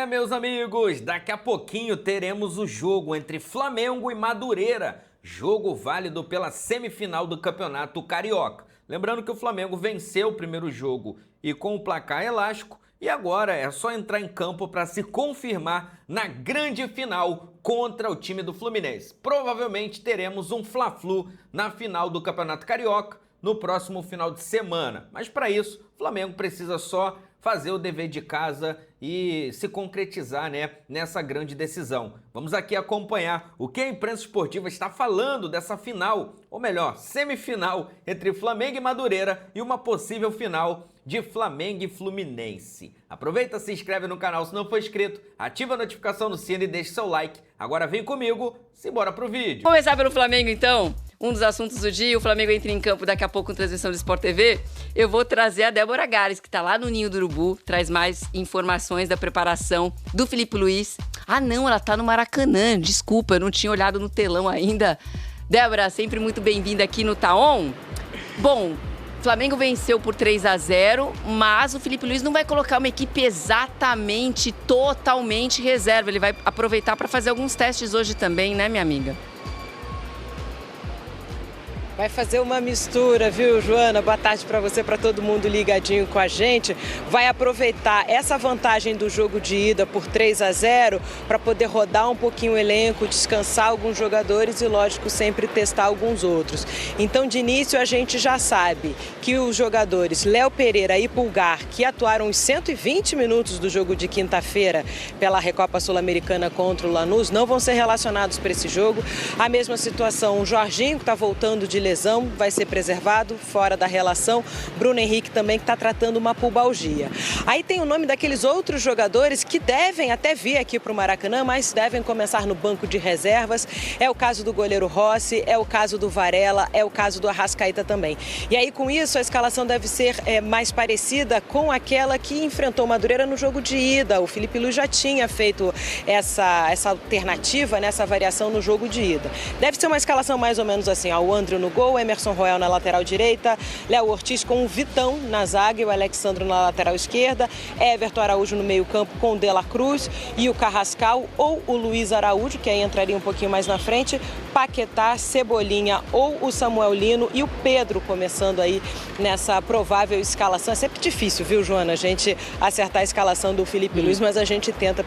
Meus amigos, daqui a pouquinho teremos o jogo entre Flamengo e Madureira, jogo válido pela semifinal do Campeonato Carioca. Lembrando que o Flamengo venceu o primeiro jogo e com o placar elástico, e agora é só entrar em campo para se confirmar na grande final contra o time do Fluminense. Provavelmente teremos um Fla-Flu na final do Campeonato Carioca no próximo final de semana, mas para isso o Flamengo precisa só fazer o dever de casa e se concretizar, nessa grande decisão. Vamos aqui acompanhar o que a imprensa esportiva está falando dessa final, ou melhor, semifinal entre Flamengo e Madureira e uma possível final de Flamengo e Fluminense. Aproveita, se inscreve no canal se não for inscrito, ativa a notificação no sino e deixa seu like. Agora vem comigo, simbora pro vídeo. Começar pelo Flamengo então, um dos assuntos do dia, o Flamengo entra em campo daqui a pouco com transmissão do Sport TV. Eu vou trazer a Débora Gares, que tá lá no Ninho do Urubu, traz mais informações da preparação do Filipe Luís. Ah não, ela tá no Maracanã, desculpa, eu não tinha olhado no telão ainda. Débora, sempre muito bem-vinda aqui no Taon. Bom, o Flamengo venceu por 3-0, mas o Filipe Luís não vai colocar uma equipe exatamente, totalmente reserva. Ele vai aproveitar para fazer alguns testes hoje também, né, minha amiga? Vai fazer uma mistura, viu, Joana? Boa tarde para você, para todo mundo ligadinho com a gente. Vai aproveitar essa vantagem do jogo de ida por 3-0 para poder rodar um pouquinho o elenco, descansar alguns jogadores e, lógico, sempre testar alguns outros. Então, de início, a gente já sabe que os jogadores Léo Pereira e Pulgar, que atuaram os 120 minutos do jogo de quinta-feira pela Recopa Sul-Americana contra o Lanús, não vão ser relacionados para esse jogo. A mesma situação, o Jorginho, que está voltando de lesão, vai ser preservado, fora da relação. Bruno Henrique também, que está tratando uma pubalgia. Aí tem o nome daqueles outros jogadores que devem até vir aqui para o Maracanã, mas devem começar no banco de reservas. É o caso do goleiro Rossi, é o caso do Varela, é o caso do Arrascaeta também. E aí, com isso, a escalação deve ser mais parecida com aquela que enfrentou o Madureira no jogo de ida. O Filipe Luís já tinha feito essa alternativa, essa variação no jogo de ida. Deve ser uma escalação mais ou menos assim, o André no gol, Emerson Royal na lateral direita, Léo Ortiz com o Vitão na zaga e o Alexandro na lateral esquerda, Everton Araújo no meio campo com o De La Cruz e o Carrascal ou o Luiz Araújo, que aí entraria um pouquinho mais na frente, Paquetá, Cebolinha ou o Samuel Lino e o Pedro começando aí nessa provável escalação. É sempre difícil, viu, Joana, a gente acertar a escalação do Filipe Luís, mas a gente tenta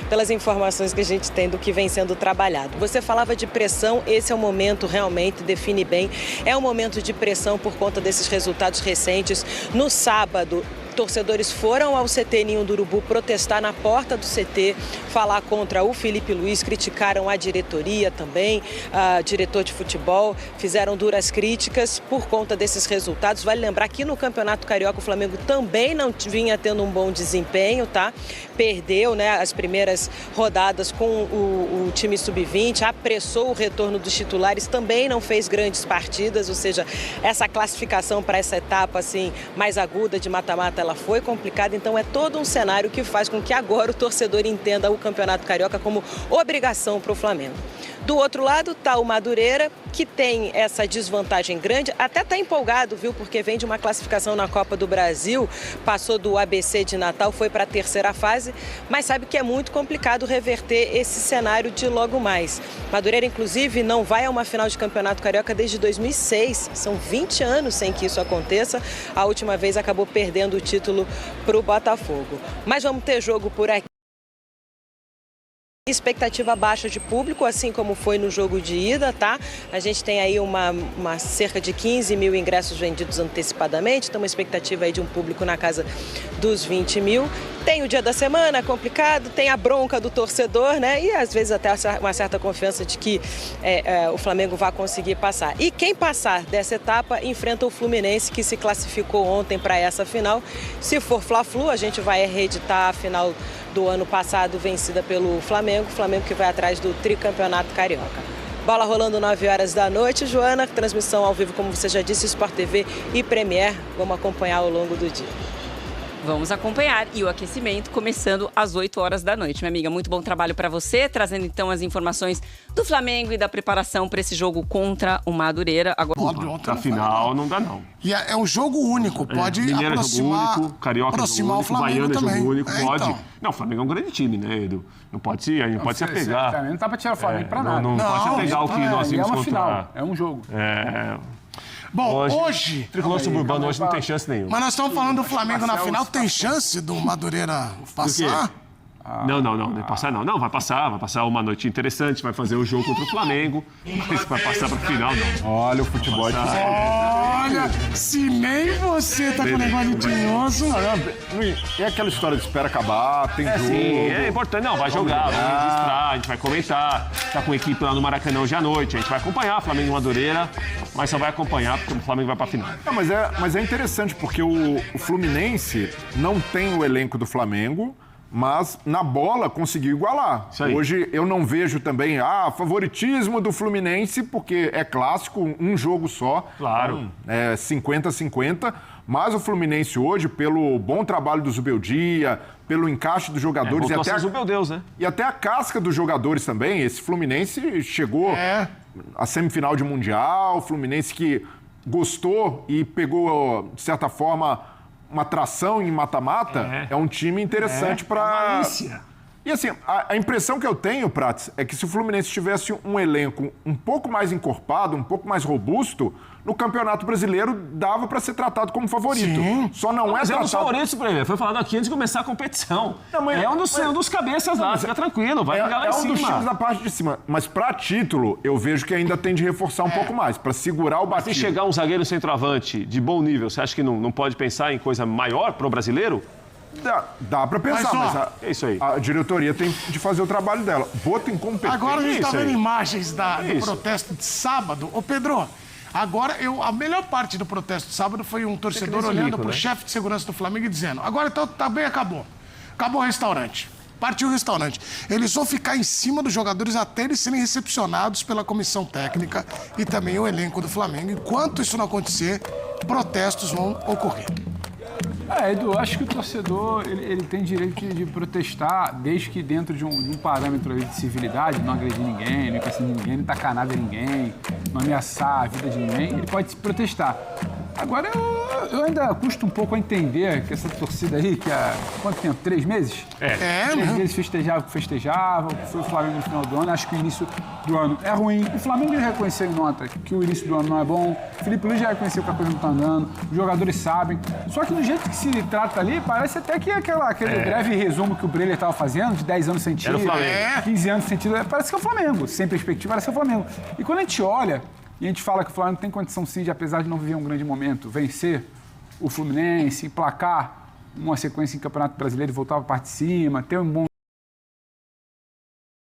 pelas informações que a gente tem do que vem sendo trabalhado. Você falava de pressão, esse é o momento realmente, define bem, é um momento de pressão por conta desses resultados recentes. No sábado, torcedores foram ao CT Ninho do Urubu protestar na porta do CT, falar contra o Filipe Luís, criticaram a diretoria também, a diretor de futebol, fizeram duras críticas por conta desses resultados. Vale lembrar que no Campeonato Carioca o Flamengo também não vinha tendo um bom desempenho, tá? Perdeu, as primeiras rodadas com o time sub-20, apressou o retorno dos titulares, também não fez grandes partidas, ou seja, essa classificação para essa etapa assim mais aguda de mata-mata ela foi complicada, então é todo um cenário que faz com que agora o torcedor entenda o Campeonato Carioca como obrigação para o Flamengo. Do outro lado está o Madureira, que tem essa desvantagem grande, até está empolgado, viu, porque vem de uma classificação na Copa do Brasil, passou do ABC de Natal, foi para a terceira fase, mas sabe que é muito complicado reverter esse cenário de logo mais. Madureira, inclusive, não vai a uma final de Campeonato Carioca desde 2006, são 20 anos sem que isso aconteça, a última vez acabou perdendo o título para o Botafogo. Mas vamos ter jogo por aqui. Expectativa baixa de público, assim como foi no jogo de ida, tá? A gente tem aí uma cerca de 15 mil ingressos vendidos antecipadamente, então uma expectativa aí de um público na casa dos 20 mil. Tem o dia da semana complicado, tem a bronca do torcedor, E às vezes até uma certa confiança de que o Flamengo vai conseguir passar. E quem passar dessa etapa enfrenta o Fluminense, que se classificou ontem para essa final. Se for Fla-Flu, a gente vai reeditar a final do ano passado vencida pelo Flamengo que vai atrás do tricampeonato carioca. Bola rolando 9 horas da noite, Joana, transmissão ao vivo, como você já disse, Sport TV e Premier, vamos acompanhar ao longo do dia. Vamos acompanhar. E o aquecimento começando às 8 horas da noite. Minha amiga, muito bom trabalho para você, trazendo então as informações do Flamengo e da preparação para esse jogo contra o Madureira. Agora, Na final não dá, não. E é um jogo único, pode Mineiro aproximar, é jogo único, Carioca aproximar é o jogo único, Flamengo Baiano é também. jogo único, pode. Então. Não, o Flamengo é um grande time, né, Edu? Não pode se, a gente não pode se apegar. Também não dá pra tirar o Flamengo pra nada. Não pode se apegar ao que nós É vimos uma contra... final, é um jogo. Bom, hoje O tricolor suburbano hoje não tem chance nenhuma. mas nós estamos falando do Flamengo na final, tem chance do Madureira passar? Não vai passar não. Não, vai passar uma noite interessante, vai fazer o jogo contra o Flamengo, mas vai passar pra final, não. Olha o futebol. Olha, se nem você tá com negócio de tinhoso... É aquela história de espera acabar, tem jogo. Sim, é importante. Não, vai jogar, vai registrar, a gente vai comentar. Tá com a equipe lá no Maracanã hoje à noite, a gente vai acompanhar Flamengo e Madureira, mas só vai acompanhar porque o Flamengo vai pra final. Não, mas é interessante porque o Fluminense não tem o elenco do Flamengo, mas na bola conseguiu igualar. Isso aí. Hoje eu não vejo também favoritismo do Fluminense, porque é clássico, um jogo só. Claro. Então, é 50-50. Mas o Fluminense hoje, pelo bom trabalho do Zubeldia, pelo encaixe dos jogadores e até a casca dos jogadores também, esse Fluminense chegou à semifinal de Mundial, o Fluminense que gostou e pegou, de certa forma, uma tração em mata-mata, é um time interessante para... E assim, a impressão que eu tenho, Prats, é que se o Fluminense tivesse um elenco um pouco mais encorpado, um pouco mais robusto, no Campeonato Brasileiro dava para ser tratado como favorito. Sim. Só não é Mas tratado... é um dos favoritos, Premier. Foi falado aqui antes de começar a competição. Não, mas- é um dos cabeças lá, fica tranquilo, vai pegar lá em um cima. dos times da parte de cima. Mas para título, eu vejo que ainda tem de reforçar um pouco mais, para segurar o Se batido. chegar um zagueiro centroavante de bom nível, você acha que não pode pensar em coisa maior pro brasileiro? Dá para pensar, Mas, ó, mas é isso aí. a diretoria tem de fazer o trabalho dela. Voto incompetente. Agora a gente tá Isso vendo aí. imagens do Isso. protesto de sábado. Ô, Pedro, agora a melhor parte do protesto de sábado foi um torcedor nesse olhando mico, pro né? chefe de segurança do Flamengo e dizendo: agora então tá bem, acabou. Acabou o restaurante. Partiu o restaurante. Eles vão ficar em cima dos jogadores até eles serem recepcionados pela comissão técnica e também o elenco do Flamengo. Enquanto isso não acontecer, protestos vão ocorrer. Edu, acho que o torcedor ele tem direito de protestar, desde que dentro de um parâmetro ali de civilidade, não agredir ninguém, não ir pra cima de ninguém, não tacar nada em ninguém, não ameaçar a vida de ninguém, ele pode se protestar. Agora, eu ainda custo um pouco a entender que essa torcida aí, que há quanto tempo? 3 meses? 3 meses festejava, foi o Flamengo no final do ano, acho que o início do ano é ruim. O Flamengo já reconheceu em nota que o início do ano não é bom, o Felipe Luiz já reconheceu que a coisa não tá andando, os jogadores sabem. Só que do jeito que se trata ali, parece até que aquele breve resumo que o Breler estava fazendo, de 10 anos sem título, Era o Flamengo. 15 anos sem título, parece que é o Flamengo, sem perspectiva, parece que é o Flamengo. E quando a gente olha e a gente fala que o Flamengo tem condição sim de, apesar de não viver um grande momento, vencer o Fluminense, emplacar uma sequência em Campeonato Brasileiro e voltar para a parte de cima, ter um bom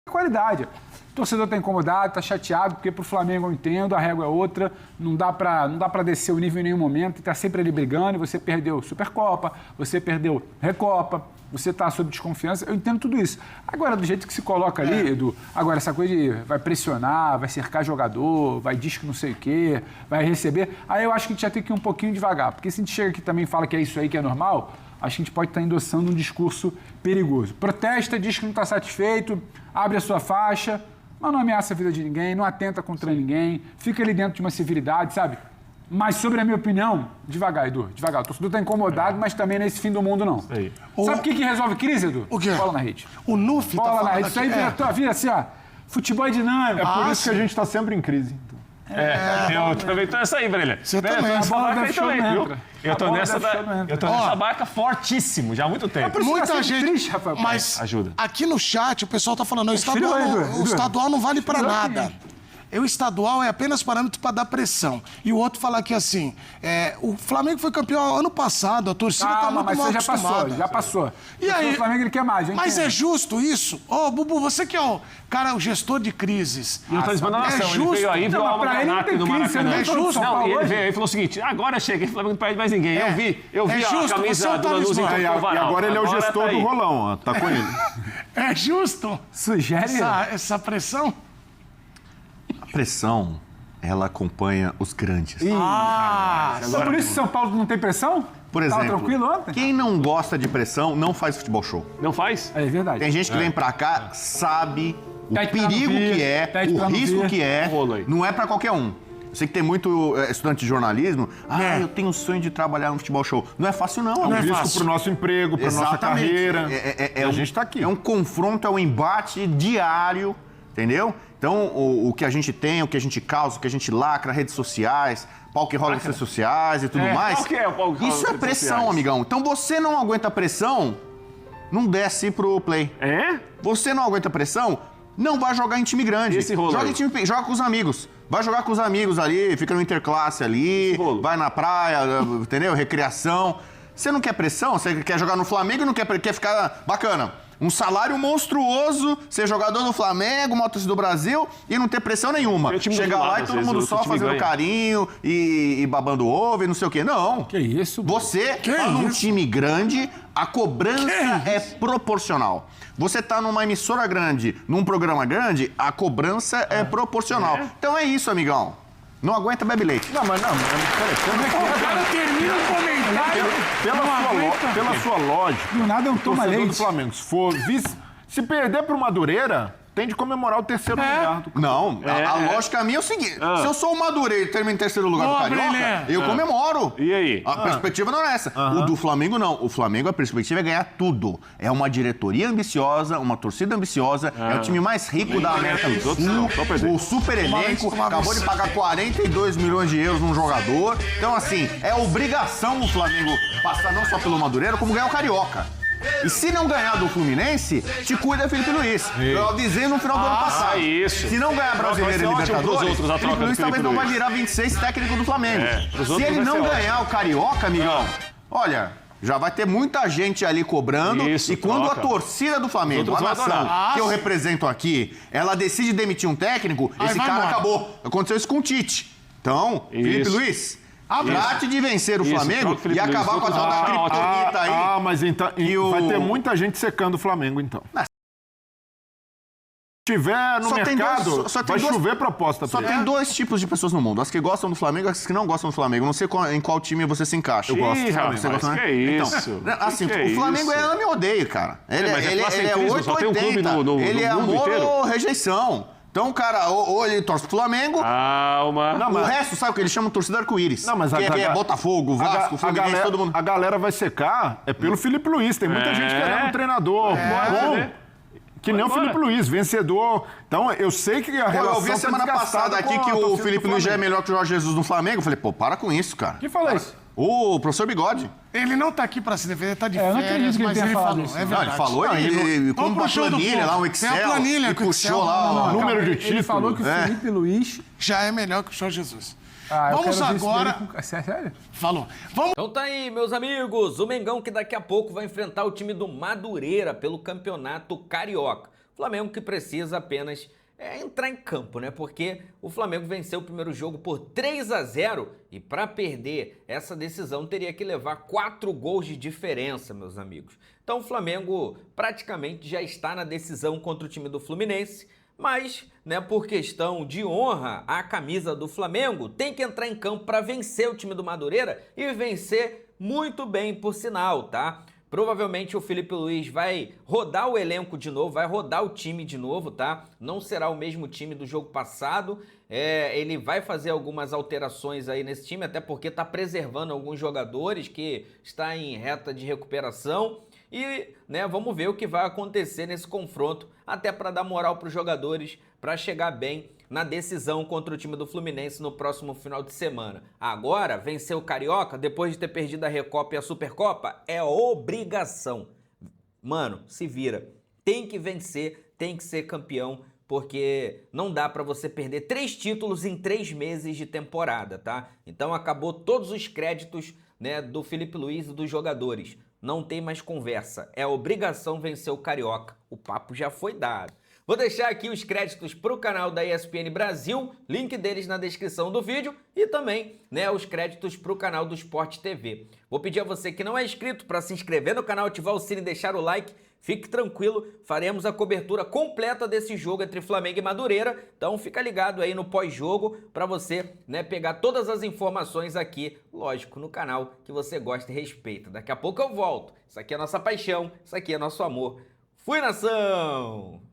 qualidade. O torcedor está incomodado, está chateado, porque para o Flamengo eu entendo, a régua é outra, não dá para descer o nível em nenhum momento, está sempre ali brigando, e você perdeu Supercopa, você perdeu Recopa, você está sob desconfiança, eu entendo tudo isso. Agora, do jeito que se coloca ali, Edu, agora essa coisa de vai pressionar, vai cercar jogador, vai diz que não sei o quê, vai receber, aí eu acho que a gente já tem que ir um pouquinho devagar, porque se a gente chega aqui também e fala que é isso aí que é normal, acho que a gente pode estar endossando um discurso perigoso. Protesta, diz que não está satisfeito, abre a sua faixa, mas não ameaça a vida de ninguém, não atenta contra ninguém, fica ali dentro de uma civilidade, sabe? Mas sobre a minha opinião, devagar, Edu, devagar. O torcedor está incomodado, mas também não é esse fim do mundo, não. Aí. Sabe o que resolve crise, Edu? O quê? Bola na rede. O Nuf tá Bola na falando rede. Isso aí aqui. vira assim, ó. Futebol é dinâmico. É por isso que a gente está sempre em crise. Eu também tô nessa aí, Brelha. Você também. Eu tô nessa A bola barca deve aí também, show viu? entra. Eu tô A bola nessa deve show entra. eu tô nessa barca fortíssimo, já há muito tempo. Por isso que Muita tá sempre gente. triste, Rafael. Mas Ajuda. aqui no chat o pessoal tá falando, não, Filho, Edu, o estadual não vale pra Filho, nada. O estadual é apenas parâmetro para dar pressão. E o outro fala aqui assim, o Flamengo foi campeão ano passado, a torcida tá Calma, muito mas mal você acostumada. já passou. E aí? O Flamengo ele quer mais, hein? Mas é justo isso? Ô, Bubu, você que é o gestor de crises. E eu tô dizendo a nação, ele justo. veio aí, viu Não, a mas alma pra ele não granata tem do crise, você não Maracanã. é justo. São Não, Paulo e ele hoje? veio aí e falou o seguinte, agora eu cheguei, o Flamengo não perde mais ninguém. É. Eu vi É a justo, você é camisa o do Lanús talismã. em E campo varal. agora ele é o gestor tá do aí. rolão, ó, tá com ele. É justo Sugere. essa pressão? A pressão, ela acompanha os grandes. Então por isso São Paulo não tem pressão? Por exemplo, tranquilo ontem? quem não gosta de pressão não faz futebol show. Não faz? É verdade. Tem gente que vem pra cá, sabe o Tá esperando perigo vir, que é, tá o esperando risco vir. que é. Rolo aí. Não é pra qualquer um. Eu sei que tem muito estudante de jornalismo. Eu tenho o sonho de trabalhar no futebol show. Não é fácil, não. Não é amigo. fácil. Pro nosso emprego, pra nossa carreira. A gente tá aqui. É um confronto, é um embate diário, entendeu? Então, o que a gente tem, o que a gente causa, o que a gente lacra, redes sociais, pau que rola nas redes sociais e tudo mais. Qual que é o pau que rola Isso nas é redes pressão, sociais? amigão. Então, você não aguenta pressão, não desce pro play. É? Você não aguenta pressão, não vai jogar em time grande. Esse rolo aí? Joga com os amigos. Vai jogar com os amigos ali, fica no interclasse ali, vai na praia, entendeu? Recreação. Você não quer pressão? Você quer jogar no Flamengo e não quer ficar bacana. Um salário monstruoso, ser jogador do Flamengo, uma torcida do Brasil e não ter pressão nenhuma. Chegar lá e todo mundo só fazendo carinho e babando ovo e não sei o quê. Não. Que isso? Você tá num time grande, a cobrança é proporcional. Você tá numa emissora grande, num programa grande, a cobrança é proporcional. Então é isso, amigão. Não aguenta, bebe leite. Não, mas peraí. O cara termina o comentário. Pela sua lógica, Do nada é um toma torcedor do leite. Flamengo, se perder pro Madureira, tem de comemorar o terceiro lugar. Não, a lógica minha é o seguinte: se eu sou o Madureira e termino em terceiro lugar do Carioca, eu comemoro. E aí? A perspectiva não é essa. O do Flamengo não. O Flamengo, a perspectiva é ganhar tudo. É uma diretoria ambiciosa, uma torcida ambiciosa, é o time mais rico da América do Sul, o super elenco, acabou de pagar 42 milhões de euros num jogador. Então, assim, é obrigação o Flamengo passar não só pelo Madureira, como ganhar o Carioca. E se não ganhar do Fluminense, te cuida Felipe Luiz. Eu avisei no final do ano passado. Isso. Se não ganhar Brasileiro e Libertadores, Felipe Luiz talvez não vai virar 26 técnico do Flamengo. Se ele não ganhar o Carioca, amigão, olha, já vai ter muita gente ali cobrando. Isso, e quando a torcida do Flamengo, a nação que eu represento aqui, ela decide demitir um técnico, esse cara acabou. Aconteceu isso com o Tite. Então, Felipe Luiz... Trate de vencer o Flamengo e acabar com a tal da criptonita aí. Mas então vai ter muita gente secando o Flamengo, então. Se tiver no mercado, vai chover proposta pra Só ele. tem dois tipos de pessoas no mundo. As que gostam do Flamengo e as que não gostam do Flamengo. Não sei em qual time você se encaixa. Eu gosto do Flamengo. Você gosta, né? Que isso? Então, assim, Que o Flamengo isso? é ame ou odeio, cara. Ele é 880. Só tem um clube no ele é mundo amor inteiro? ou rejeição. Então, cara, ou ele torce pro Flamengo, Calma. o resto, sabe o que eles chamam de torcida arco-íris? Não, mas que é Botafogo, Vasco, Fluminense, todo mundo. A galera vai secar pelo Felipe Luiz. Tem muita gente querendo um treinador bom. Que nem o Felipe Luiz, vencedor. Então, eu sei que a relação Eu vi a semana passada aqui que o Felipe Luiz já é melhor que o Jorge Jesus no Flamengo. Eu falei, para com isso, cara. Quem falou isso? O professor Bigode. Ele não tá aqui pra se defender, tá de eu não férias, acredito que ele mas tenha ele falado falou. isso. É Não, verdade. ele falou e com uma planilha lá, um Excel. Tem a planilha e com o puxou Excel. lá o número de Ele título. falou que o Felipe Luiz... Já é melhor que o Jorge Jesus. eu Vamos quero ver isso agora... dele com- Sério? Falou. Vamos Então tá aí, meus amigos, o Mengão que daqui a pouco vai enfrentar o time do Madureira pelo Campeonato Carioca. Flamengo que precisa apenas entrar em campo, né? Porque o Flamengo venceu o primeiro jogo por 3-0 e para perder essa decisão teria que levar 4 gols de diferença, meus amigos. Então o Flamengo praticamente já está na decisão contra o time do Fluminense, mas, né, por questão de honra, a camisa do Flamengo tem que entrar em campo para vencer o time do Madureira e vencer muito bem, por sinal, tá? Provavelmente o Felipe Luiz vai rodar o elenco de novo, vai rodar o time de novo, tá? Não será o mesmo time do jogo passado. Ele vai fazer algumas alterações aí nesse time, até porque tá preservando alguns jogadores que está em reta de recuperação. E, né, vamos ver o que vai acontecer nesse confronto, até para dar moral para os jogadores, para chegar bem na decisão contra o time do Fluminense no próximo final de semana. Agora, vencer o Carioca, depois de ter perdido a Recopa e a Supercopa, é obrigação. Mano, se vira. Tem que vencer, tem que ser campeão, porque não dá pra você perder 3 títulos em 3 meses de temporada, tá? Então acabou todos os créditos, né, do Felipe Luiz e dos jogadores. Não tem mais conversa. É obrigação vencer o Carioca. O papo já foi dado. Vou deixar aqui os créditos para o canal da ESPN Brasil, link deles na descrição do vídeo e também, né, os créditos para o canal do Sport TV. Vou pedir a você que não é inscrito para se inscrever no canal, ativar o sino e deixar o like. Fique tranquilo, faremos a cobertura completa desse jogo entre Flamengo e Madureira, então fica ligado aí no pós-jogo para você, né, pegar todas as informações aqui, lógico, no canal que você gosta e respeita. Daqui a pouco eu volto. Isso aqui é nossa paixão, isso aqui é nosso amor. Fui, nação!